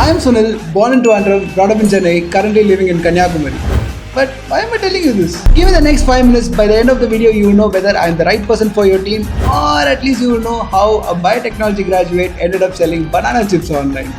I am Sunil, born in Trivandrum, brought up in Chennai, currently living in Kanyakumari. But why am I telling you this? Give me the next 5 minutes. By the end of the video, you will know whether I am the right person for your team, or at least you will know how a biotechnology graduate ended up selling banana chips online.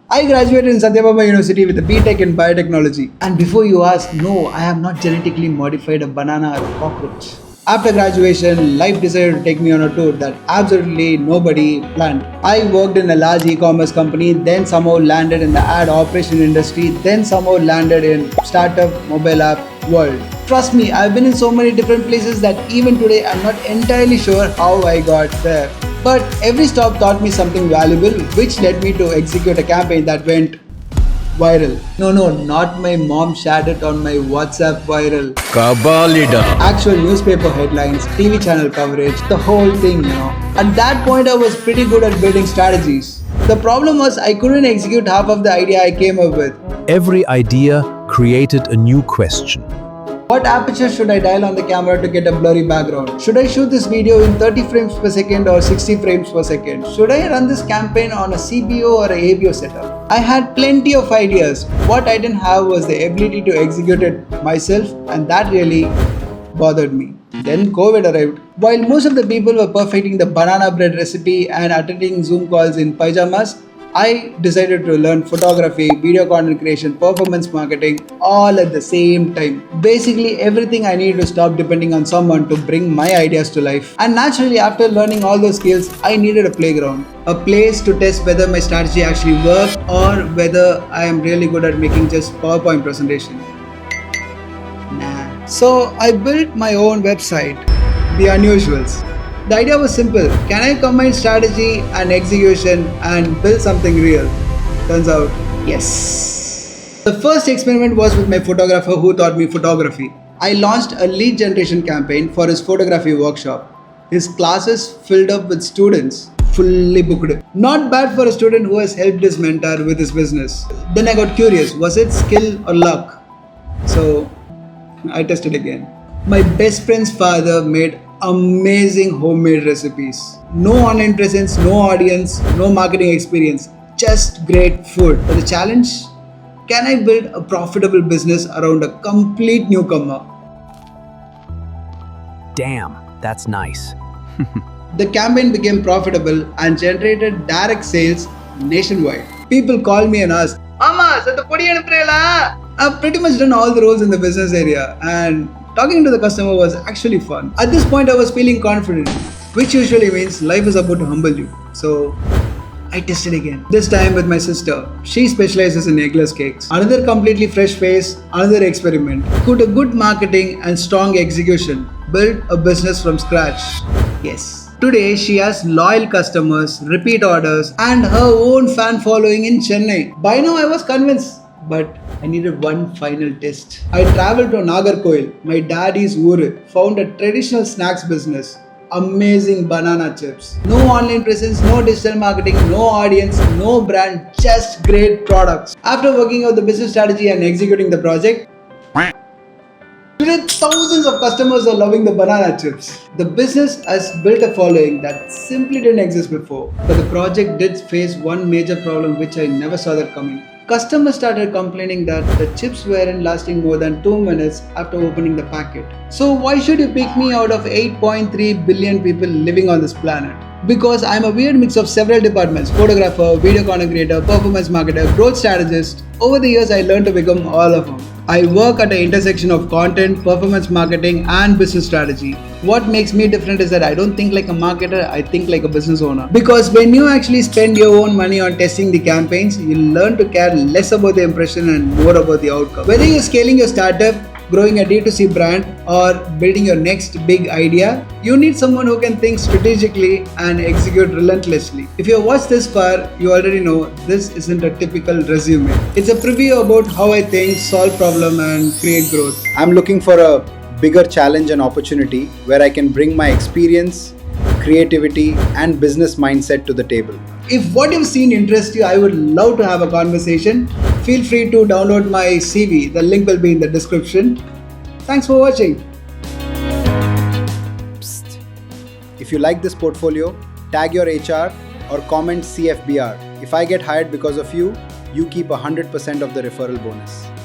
I graduated in Satyabama University with a BTech in biotechnology. And before you ask, no, I have not genetically modified a banana or a cockroach. After graduation, life decided to take me on a tour that absolutely nobody planned. I worked in a large e-commerce company, then somehow landed in the ad operation industry, then somehow landed in startup mobile app world. Trust me, I've been in so many different places that even today I'm not entirely sure how I got there. But every stop taught me something valuable, which led me to execute a campaign that went viral. No, not my mom shared it on my WhatsApp viral. Kabalida. Actual newspaper headlines, TV channel coverage, the whole thing, At that point, I was pretty good at building strategies. The problem was I couldn't execute half of the idea I came up with. Every idea created a new question. What aperture should I dial on the camera to get a blurry background? Should I shoot this video in 30 frames per second or 60 frames per second? Should I run this campaign on a CBO or a ABO setup? I had plenty of ideas. What I didn't have was the ability to execute it myself, and that really bothered me. Then COVID arrived. While most of the people were perfecting the banana bread recipe and attending Zoom calls in pajamas, I decided to learn photography, video content creation, performance marketing all at the same time. Basically everything I needed to stop depending on someone to bring my ideas to life. And naturally, after learning all those skills, I needed a playground. A place to test whether my strategy actually worked or whether I am really good at making just PowerPoint presentation. So I built my own website, The Unusuals. The idea was simple. Can I combine strategy and execution and build something real? Turns out, yes. The first experiment was with my photographer who taught me photography. I launched a lead generation campaign for his photography workshop. His classes filled up with students, fully booked. Not bad for a student who has helped his mentor with his business. Then I got curious, was it skill or luck? So I tested again. My best friend's father made amazing homemade recipes. No online presence, no audience, no marketing experience, just great food. But the challenge? Can I build a profitable business around a complete newcomer? Damn, that's nice. The campaign became profitable and generated direct sales nationwide. People call me and ask, Amma, I've pretty much done all the roles in the business area, and talking to the customer was actually fun. At this point, I was feeling confident, which usually means life is about to humble you. So I tested again. This time with my sister. She specializes in eggless cakes. Another completely fresh face, another experiment. Put a good marketing and strong execution. Built a business from scratch. Yes. Today, she has loyal customers, repeat orders, and her own fan following in Chennai. By now, I was convinced. But I needed one final test. I traveled to Nagarkoil, my daddy's uru, found a traditional snacks business. Amazing banana chips. No online presence, no digital marketing, no audience, no brand, just great products. After working out the business strategy and executing the project, today thousands of customers are loving the banana chips. The business has built a following that simply didn't exist before. But the project did face one major problem which I never saw that coming. Customers started complaining that the chips weren't lasting more than 2 minutes after opening the packet. So why should you pick me out of 8.3 billion people living on this planet? Because I'm a weird mix of several departments: photographer, video content creator, performance marketer, growth strategist. Over the years, I learned to become all of them. I work at the intersection of content, performance marketing, and business strategy. What makes me different is that I don't think like a marketer, I think like a business owner. Because when you actually spend your own money on testing the campaigns, you learn to care less about the impression and more about the outcome. Whether you're scaling your startup, growing a D2C brand, or building your next big idea, you need someone who can think strategically and execute relentlessly. If you have watched this far, you already know this isn't a typical resume. It's a preview about how I think, solve problem, and create growth. I'm looking for a bigger challenge and opportunity where I can bring my experience, creativity, and business mindset to the table. If what you've seen interests you, I would love to have a conversation. Feel free to download my CV. The link will be in the description. Thanks for watching. Psst. If you like this portfolio, tag your HR or comment CFBR. If I get hired because of you, you keep 100% of the referral bonus.